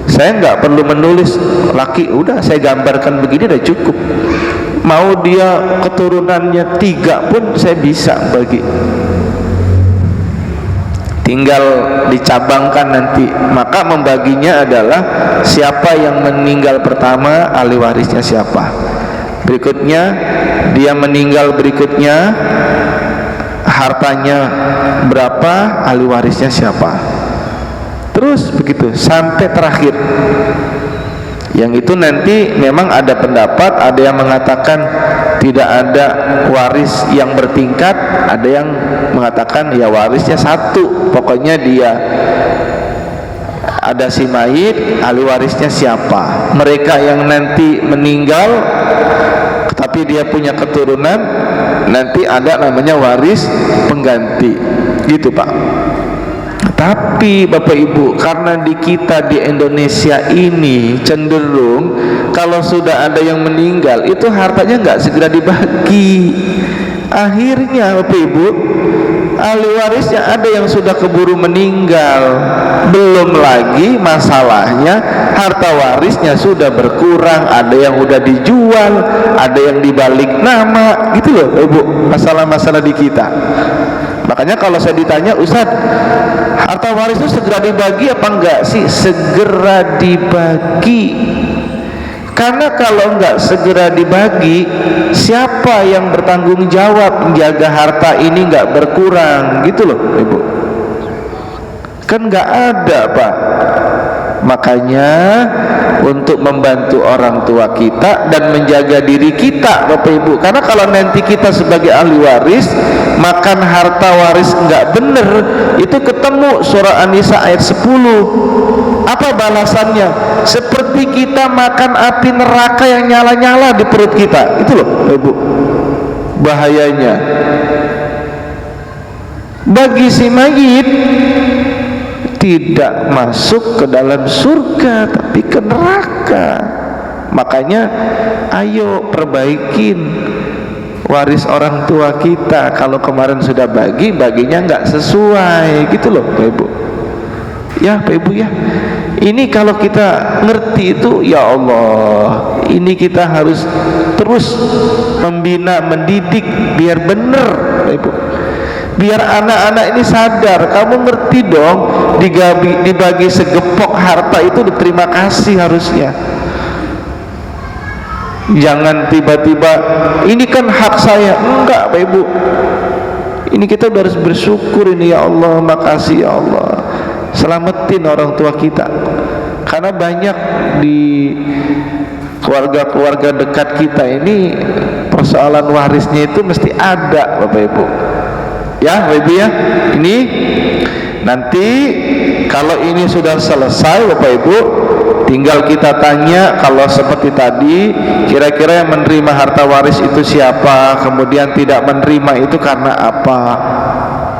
saya nggak perlu menulis laki, udah saya gambarkan begini udah cukup. Mau dia keturunannya 3 pun saya bisa bagi. Tinggal dicabangkan nanti. Maka membaginya adalah siapa yang meninggal pertama, ahli warisnya siapa. Berikutnya dia meninggal, berikutnya hartanya berapa, ahli warisnya siapa. Terus begitu sampai terakhir. Yang itu nanti memang ada pendapat, ada yang mengatakan tidak ada waris yang bertingkat, ada yang mengatakan ya warisnya 1, pokoknya dia ada si mayit, ahli warisnya siapa. Mereka yang nanti meninggal tapi dia punya keturunan, nanti ada namanya waris pengganti, gitu Pak. Tapi Bapak Ibu, karena di kita di Indonesia ini cenderung kalau sudah ada yang meninggal itu hartanya nggak segera dibagi. Akhirnya Bapak Ibu, ahli warisnya ada yang sudah keburu meninggal, belum lagi masalahnya harta warisnya sudah berkurang, ada yang udah dijual, ada yang dibalik nama, gitu loh Ibu, masalah-masalah di kita. Makanya kalau saya ditanya, Ustadz, harta waris itu segera dibagi apa enggak sih? Segera dibagi. Karena kalau enggak segera dibagi, siapa yang bertanggung jawab menjaga harta ini enggak berkurang, gitu loh Ibu. Kan enggak ada Pak. Makanya untuk membantu orang tua kita dan menjaga diri kita Bapak Ibu, karena kalau nanti kita sebagai ahli waris makan harta waris enggak bener, itu ketemu surah An-Nisa ayat 10. Apa balasannya? Seperti kita makan api neraka yang nyala-nyala di perut kita. Itu loh Bapak Ibu bahayanya. Bagi si mayit tidak masuk ke dalam surga tapi ke neraka. Makanya ayo perbaikin waris orang tua kita. Kalau kemarin sudah baginya nggak sesuai gitu loh Pak Ibu. Ya Pak Ibu ya, ini kalau kita ngerti itu, ya Allah, ini kita harus terus membina, mendidik biar bener Pak Ibu, biar anak-anak ini sadar. Kamu ngerti dong, dibagi segepok harta itu diterima kasih harusnya. Jangan tiba-tiba ini kan hak saya. Enggak Pak Ibu, ini kita udah harus bersyukur ini, ya Allah, makasih ya Allah, selamatin orang tua kita. Karena banyak di keluarga-keluarga dekat kita ini persoalan warisnya itu mesti ada Bapak Ibu. Ya Bapak Ibu ya, ini nanti kalau ini sudah selesai Bapak Ibu, tinggal kita tanya, kalau seperti tadi, kira-kira yang menerima harta waris itu siapa, kemudian tidak menerima itu karena apa,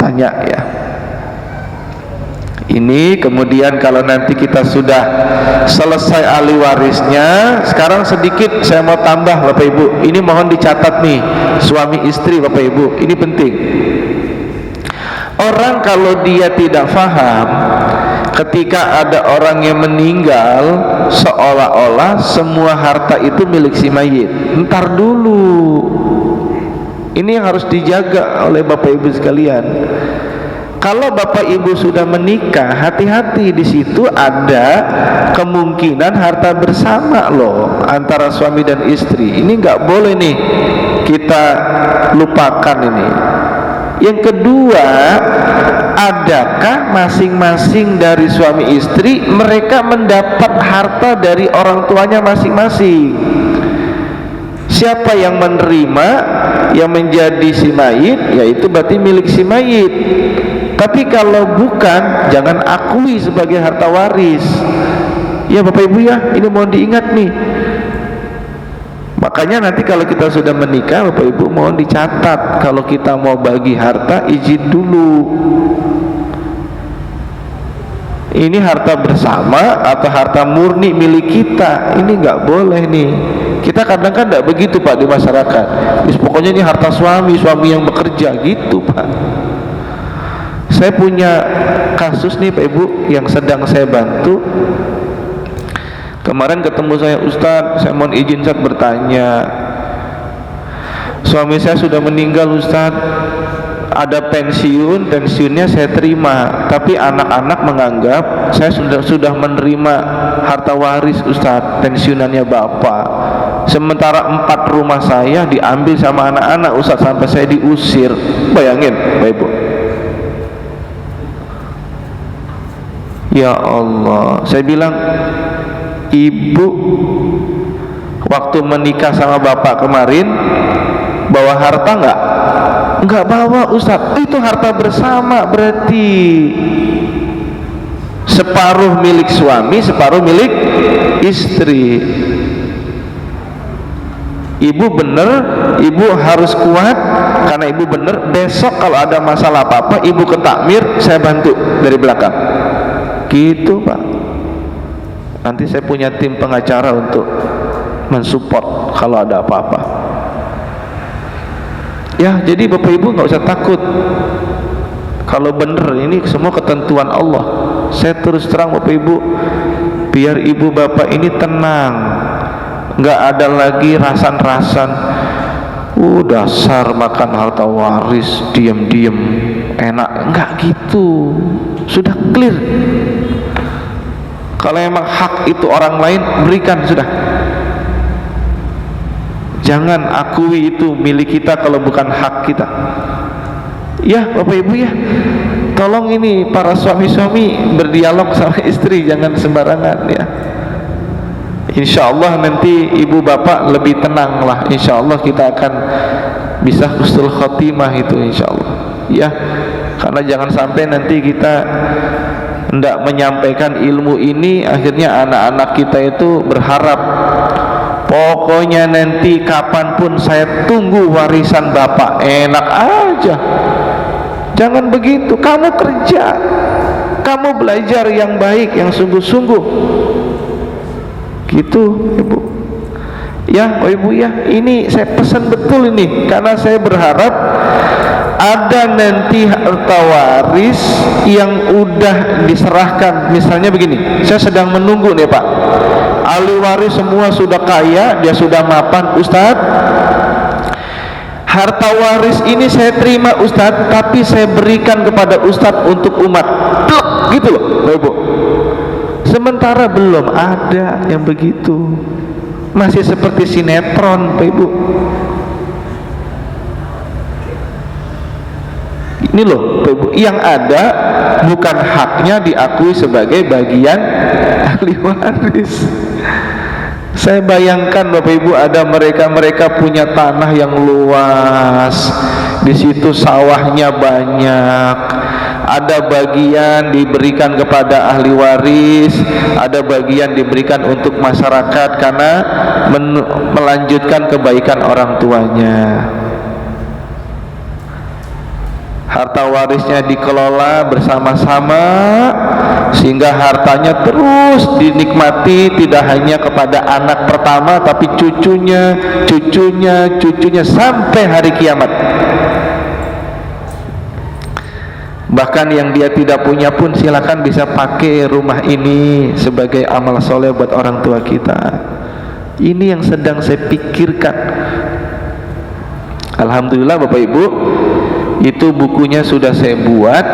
tanya ya. Ini kemudian kalau nanti kita sudah selesai ahli warisnya, sekarang sedikit saya mau tambah Bapak Ibu, ini mohon dicatat nih, suami istri Bapak Ibu, ini penting. Orang kalau dia tidak faham, ketika ada orang yang meninggal seolah-olah semua harta itu milik si mayit. Ntar dulu, ini yang harus dijaga oleh Bapak Ibu sekalian. Kalau Bapak Ibu sudah menikah, hati-hati, di situ ada kemungkinan harta bersama loh antara suami dan istri. Ini nggak boleh nih kita lupakan ini. Yang kedua, adakah masing-masing dari suami istri mereka mendapat harta dari orang tuanya masing-masing? Siapa yang menerima, yang menjadi si mayit, yaitu berarti milik si mayit. Tapi kalau bukan, jangan akui sebagai harta waris. Ya Bapak Ibu ya, ini mohon diingat nih. Makanya nanti kalau kita sudah menikah Bapak Ibu mohon dicatat, kalau kita mau bagi harta izin dulu. Ini harta bersama atau harta murni milik kita, ini nggak boleh nih. Kita kadang kan nggak begitu Pak di masyarakat. Pokoknya ini harta suami yang bekerja gitu Pak. Saya punya kasus nih Pak Ibu yang sedang saya bantu. Kemarin ketemu saya, Ustadz, saya mohon izin Ustadz bertanya. Suami saya sudah meninggal Ustadz, ada pensiunnya saya terima, tapi anak-anak menganggap saya sudah menerima harta waris Ustadz, pensiunannya bapak. Sementara 4 rumah saya diambil sama anak-anak Ustadz, sampai saya diusir. Bayangin Pak Ibu. Ya Allah, saya bilang, Ibu waktu menikah sama bapak kemarin bawa harta enggak? Enggak bawa Ustadz. Itu harta bersama, berarti separuh milik suami, separuh milik istri. Ibu bener, ibu harus kuat, karena ibu bener. Besok kalau ada masalah apa-apa, ibu ke takmir, saya bantu dari belakang gitu Pak. Nanti saya punya tim pengacara untuk mensupport kalau ada apa-apa. Ya, jadi Bapak Ibu nggak usah takut. Kalau bener ini semua ketentuan Allah. Saya terus terang Bapak Ibu, biar ibu bapak ini tenang, nggak ada lagi rasan-rasan. Dasar makan harta waris diam-diam enak, nggak gitu. Sudah clear. Kalau emang hak itu orang lain, berikan sudah. Jangan akui itu milik kita kalau bukan hak kita. Ya Bapak Ibu ya. tolong ini para suami-suami berdialog sama istri, jangan sembarangan ya. Insya Allah nanti ibu bapak lebih tenang lah. Insya Allah kita akan bisa husnul khotimah itu insya Allah ya. Karena jangan sampai nanti kita hendak menyampaikan ilmu ini, akhirnya anak-anak kita itu berharap pokoknya nanti kapanpun saya tunggu warisan bapak. Enak aja. Jangan begitu. Kamu kerja, kamu belajar yang baik, yang sungguh-sungguh gitu ibu ya. Oh ibu ya, ini saya pesan betul ini, karena saya berharap ada nanti harta waris yang udah diserahkan. Misalnya begini, saya sedang menunggu nih Pak, ahli waris semua sudah kaya, dia sudah mapan. Ustadz, harta waris ini saya terima Ustadz, tapi saya berikan kepada Ustadz untuk umat. Pluk, gitu loh ibu. Sementara belum ada yang begitu, masih seperti sinetron Pak Ibu. Ini loh Pak Ibu, yang ada bukan haknya diakui sebagai bagian ahli waris. Saya bayangkan Bapak Ibu, ada mereka punya tanah yang luas, di situ sawahnya banyak, ada bagian diberikan kepada ahli waris, ada bagian diberikan untuk masyarakat karena melanjutkan kebaikan orang tuanya. Harta warisnya dikelola bersama-sama sehingga hartanya terus dinikmati, tidak hanya kepada anak pertama tapi cucunya sampai hari kiamat. Bahkan yang dia tidak punya pun silakan bisa pakai rumah ini sebagai amal soleh buat orang tua kita. Ini yang sedang saya pikirkan. Alhamdulillah Bapak Ibu, itu bukunya sudah saya buat,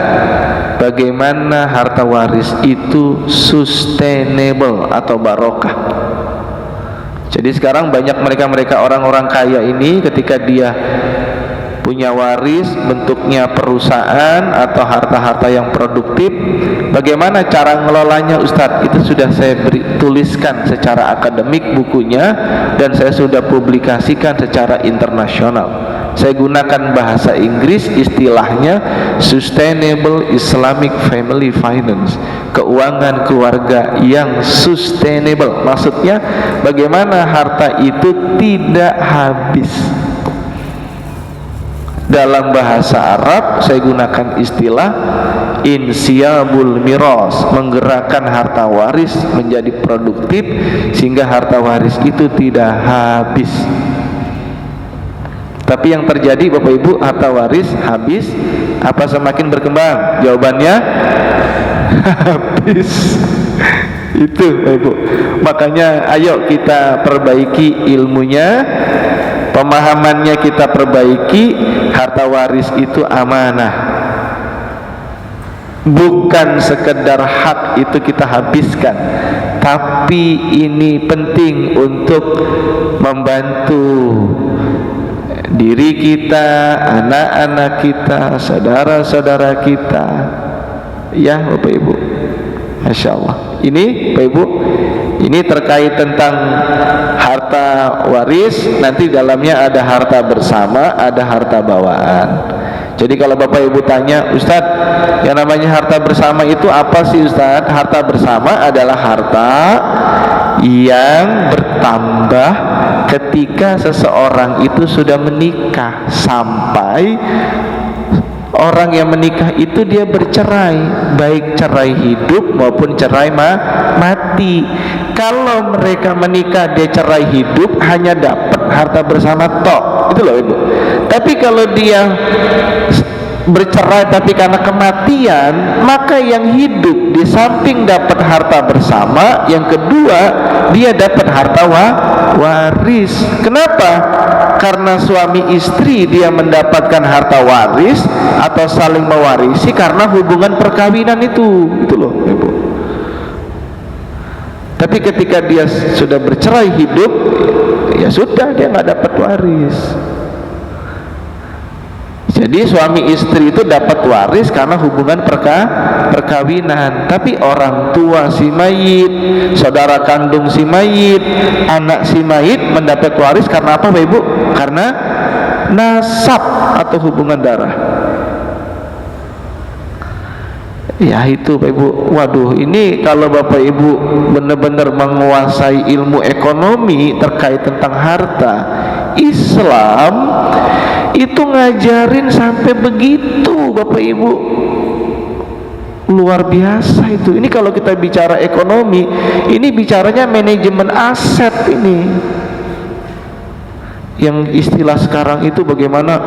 bagaimana harta waris itu sustainable atau barokah. Jadi sekarang banyak mereka orang-orang kaya ini, ketika dia punya waris bentuknya perusahaan atau harta-harta yang produktif, bagaimana cara ngelolanya Ustadz? Itu sudah saya tuliskan secara akademik bukunya, dan saya sudah publikasikan secara internasional. Saya gunakan bahasa Inggris, istilahnya Sustainable Islamic Family Finance, keuangan keluarga yang sustainable. Maksudnya bagaimana harta itu tidak habis. Dalam bahasa Arab saya gunakan istilah insyabul miras, menggerakkan harta waris menjadi produktif sehingga harta waris itu tidak habis. Tapi yang terjadi Bapak Ibu, harta waris habis apa semakin berkembang? Jawabannya habis. Itu Bapak Ibu. Makanya ayo kita perbaiki ilmunya, pemahamannya kita perbaiki. Harta waris itu amanah, bukan sekedar hak itu kita habiskan, tapi ini penting untuk membantu diri kita, anak-anak kita, saudara-saudara kita, ya Bapak Ibu. Masya Allah. Ini Bapak Ibu, ini terkait tentang harta waris. Nanti dalamnya ada harta bersama, ada harta bawaan. Jadi kalau Bapak Ibu tanya, Ustadz, yang namanya harta bersama itu apa sih Ustadz? Harta bersama adalah harta yang bertambah ketika seseorang itu sudah menikah, sampai orang yang menikah itu dia bercerai, baik cerai hidup maupun cerai mati. Kalau mereka menikah dia cerai hidup, hanya dapat harta bersama tok, itu loh Ibu. Tapi kalau dia bercerai tapi karena kematian, maka yang hidup di samping dapat harta bersama, yang kedua dia dapat harta waris. Kenapa? Karena suami istri dia mendapatkan harta waris atau saling mewarisi karena hubungan perkawinan itu loh Ibu. Tapi ketika dia sudah bercerai hidup, ya sudah, dia nggak dapat waris. Jadi suami istri itu dapat waris karena hubungan perkawinan. Tapi orang tua si mayit, saudara kandung si mayit, anak si mayit mendapat waris karena apa Bapak Ibu? Karena nasab atau hubungan darah. Ya itu Bapak Ibu. Waduh, ini kalau Bapak Ibu benar-benar menguasai ilmu ekonomi terkait tentang harta, Islam itu ngajarin sampai begitu Bapak Ibu, luar biasa itu. Ini kalau kita bicara ekonomi, ini bicaranya manajemen aset ini, yang istilah sekarang itu bagaimana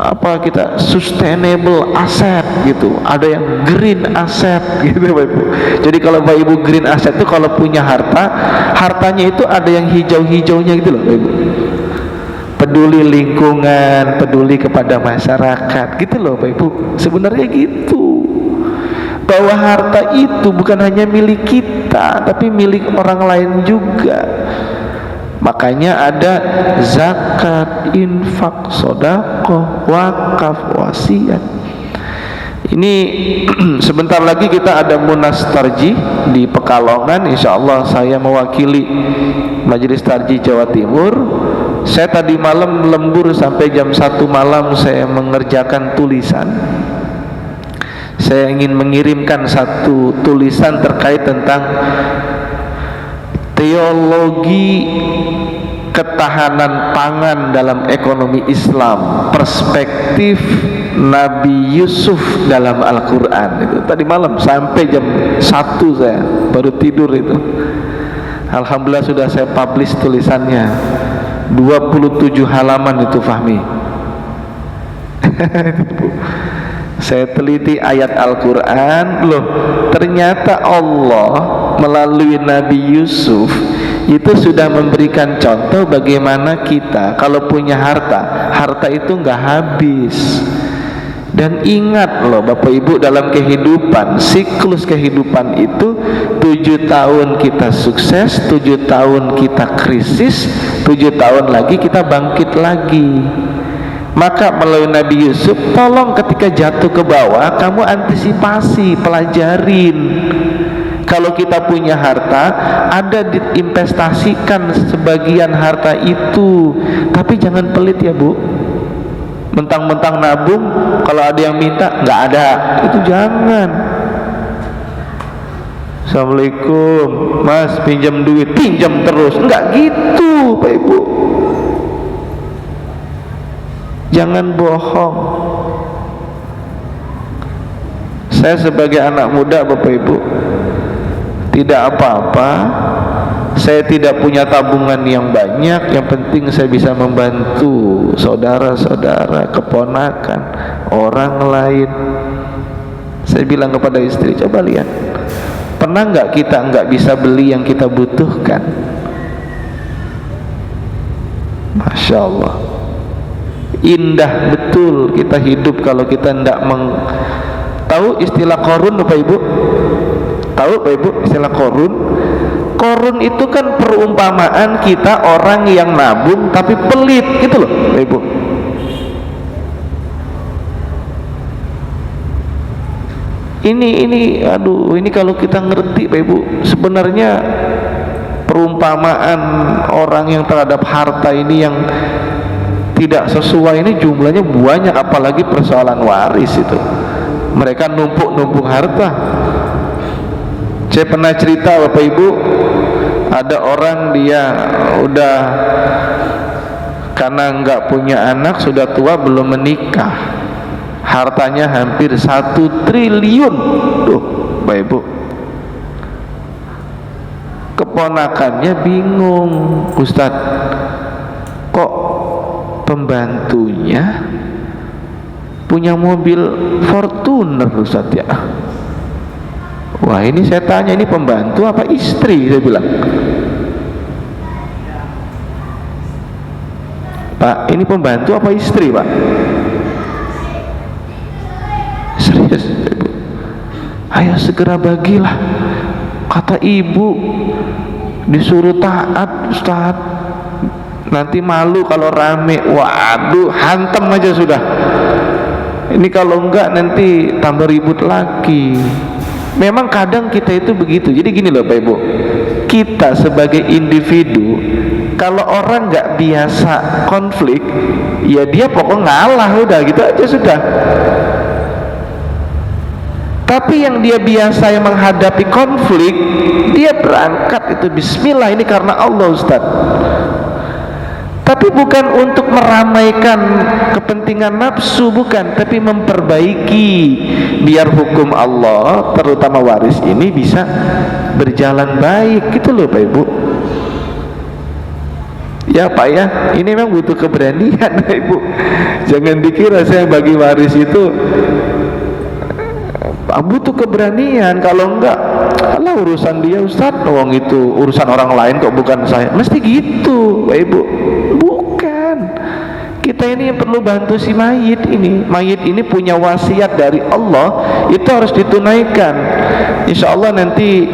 apa kita sustainable asset gitu, ada yang green asset gitu Bapak Ibu. Jadi kalau Bapak Ibu green asset itu kalau punya harta, hartanya itu ada yang hijau-hijaunya gitu loh Bapak Ibu, peduli lingkungan, peduli kepada masyarakat gitu loh Bapak Ibu. Sebenarnya gitu, bahwa harta itu bukan hanya milik kita tapi milik orang lain juga. Makanya ada zakat, infak, sedekah, wakaf, wasiat. Ini sebentar lagi kita ada Munas Tarjih di Pekalongan. Insya Allah saya mewakili Majelis Tarjih Jawa Timur. Saya tadi malam lembur sampai jam 1 malam saya mengerjakan tulisan. Saya ingin mengirimkan satu tulisan terkait tentang teologi ketahanan pangan dalam ekonomi Islam, perspektif Nabi Yusuf dalam Al-Quran. Itu tadi malam sampai jam 1 saya baru tidur itu. Alhamdulillah sudah saya publish tulisannya, 27 halaman itu Fahmi. Saya teliti ayat Al-Quran, loh ternyata Allah melalui Nabi Yusuf itu sudah memberikan contoh bagaimana kita kalau punya harta, harta itu nggak habis. Dan ingat loh Bapak Ibu, dalam kehidupan, siklus kehidupan itu 7 tahun kita sukses, 7 tahun kita krisis, 7 tahun lagi kita bangkit lagi. Maka melalui Nabi Yusuf, tolong ketika jatuh ke bawah kamu antisipasi, pelajarin. Kalau kita punya harta, ada diinvestasikan sebagian harta itu, tapi jangan pelit ya Bu. Mentang-mentang nabung, kalau ada yang minta nggak ada, itu jangan. Assalamualaikum Mas, pinjam duit, pinjam terus, nggak gitu Pak Ibu. Jangan bohong. Saya sebagai anak muda Bapak Ibu, tidak apa-apa saya tidak punya tabungan yang banyak, yang penting saya bisa membantu saudara-saudara, keponakan, orang lain. Saya bilang kepada istri, coba lihat, pernah nggak kita nggak bisa beli yang kita butuhkan? Masya Allah, indah betul kita hidup kalau kita tidak tahu istilah korun Bapak Ibu. Tahu Bapak Ibu istilah korun? Korun itu kan perumpamaan kita orang yang nabung tapi pelit gitu loh Bapak Ibu. Ini aduh, ini kalau kita ngerti Bapak Ibu, sebenarnya perumpamaan orang yang terhadap harta ini yang tidak sesuai ini jumlahnya banyak, apalagi persoalan waris itu. Mereka numpuk-numpuk harta. Saya pernah cerita Bapak Ibu, ada orang dia udah karena nggak punya anak, sudah tua belum menikah, hartanya hampir 1 triliun. Tuh Bapak Ibu, keponakannya bingung, Ustadz kok pembantunya punya mobil Fortuner Ustadz ya. Wah, ini saya tanya, ini pembantu apa istri? Saya bilang, Pak, ini pembantu apa istri Pak? Serius Ibu? Ayo segera bagilah, kata ibu. Disuruh taat Ustadz, nanti malu kalau rame, waduh hantem aja sudah. Ini kalau enggak nanti tambah ribut lagi. Memang kadang kita itu begitu. Jadi gini loh Pak Ibu, kita sebagai individu, kalau orang nggak biasa konflik, ya dia pokoknya ngalah, udah gitu aja sudah. Tapi yang dia biasa yang menghadapi konflik, dia berangkat itu bismillah, ini karena Allah Ustaz. Tapi bukan untuk meramaikan kepentingan nafsu, bukan, tapi memperbaiki biar hukum Allah terutama waris ini bisa berjalan baik gitu loh Pak Ibu. Ya Pak ya, ini memang butuh keberanian Pak Ibu. Jangan dikira saya bagi waris itu butuh keberanian. Kalau enggak, kalau urusan dia Ustaz, wong itu urusan orang lain kok, bukan saya. Mesti gitu Pak Ibu. Bukan. Kita ini yang perlu bantu si mayit ini. Mayit ini punya wasiat dari Allah, itu harus ditunaikan. Insya Allah nanti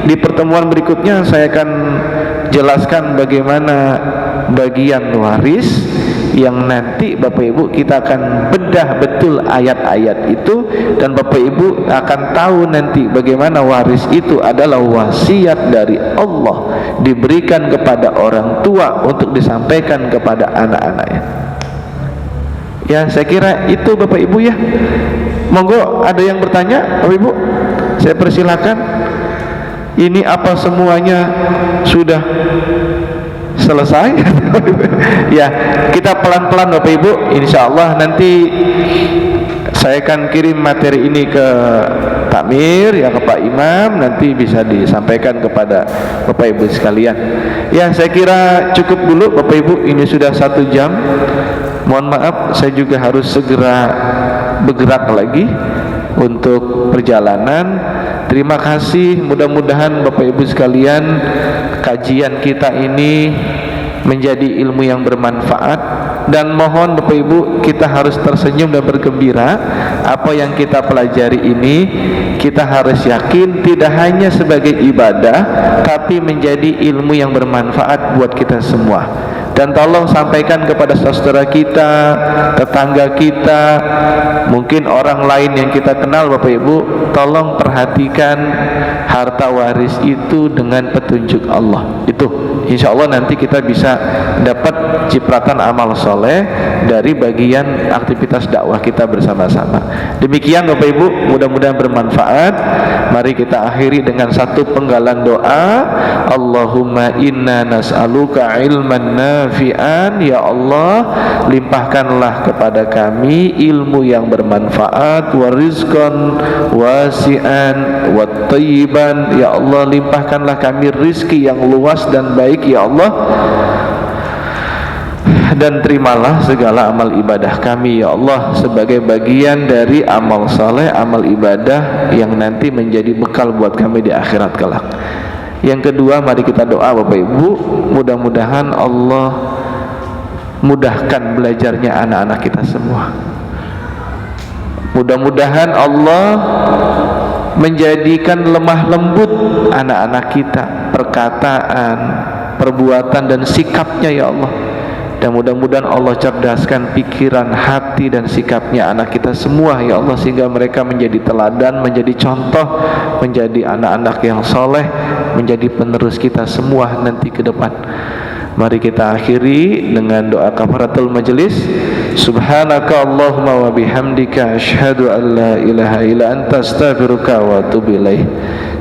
di pertemuan berikutnya saya akan jelaskan bagaimana bagian waris yang nanti Bapak Ibu kita akan bedah betul ayat-ayat itu, dan Bapak Ibu akan tahu nanti bagaimana waris itu adalah wasiat dari Allah, diberikan kepada orang tua untuk disampaikan kepada anak-anaknya. Ya, saya kira itu Bapak Ibu ya. Monggo ada yang bertanya Bapak Ibu, saya persilakan. Ini apa semuanya sudah selesai? Ya, kita pelan-pelan Bapak Ibu. Insya Allah nanti saya akan kirim materi ini ke Pak Mir, ya ke Pak Imam, nanti bisa disampaikan kepada Bapak Ibu sekalian. Ya, saya kira cukup dulu Bapak Ibu, ini sudah 1 jam. Mohon maaf, saya juga harus segera bergerak lagi untuk perjalanan. Terima kasih, mudah-mudahan Bapak Ibu sekalian kajian kita ini menjadi ilmu yang bermanfaat, dan mohon Bapak Ibu kita harus tersenyum dan bergembira. Apa yang kita pelajari ini kita harus yakin tidak hanya sebagai ibadah, tapi menjadi ilmu yang bermanfaat buat kita semua. Dan tolong sampaikan kepada saudara kita, tetangga kita, mungkin orang lain yang kita kenal Bapak Ibu, tolong perhatikan harta waris itu dengan petunjuk Allah. Itu insya Allah nanti kita bisa dapat cipratan amal soleh dari bagian aktivitas dakwah kita bersama-sama. Demikian Bapak Ibu, mudah-mudahan bermanfaat. Mari kita akhiri dengan satu penggalan doa. Allahumma inna nas'aluka ilman nafi'an. Ya Allah, limpahkanlah kepada kami ilmu yang bermanfaat, wa rizqan wasi'an wa thayyiban. Ya Allah, limpahkanlah kami rizki yang luas dan baik ya Allah, dan terimalah segala amal ibadah kami ya Allah sebagai bagian dari amal saleh, amal ibadah yang nanti menjadi bekal buat kami di akhirat kelak. Yang kedua, mari kita doa Bapak Ibu, mudah-mudahan Allah mudahkan belajarnya anak-anak kita semua. Mudah-mudahan Allah menjadikan lemah lembut anak-anak kita, perkataan, perbuatan dan sikapnya ya Allah. Dan mudah-mudahan Allah cerdaskan pikiran, hati dan sikapnya anak kita semua ya Allah, sehingga mereka menjadi teladan, menjadi contoh, menjadi anak-anak yang soleh, menjadi penerus kita semua nanti ke depan. Mari kita akhiri dengan doa kafaratul majelis. Subhanaka Allahumma wa bihamdika asyhadu an la ilaha illa anta astaghfiruka wa atubu ilaih.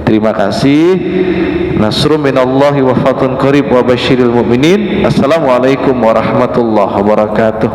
Terima kasih. Nasrun minallahi wa fatun qarib wa basyiril mu'minin. Assalamualaikum warahmatullahi wabarakatuh.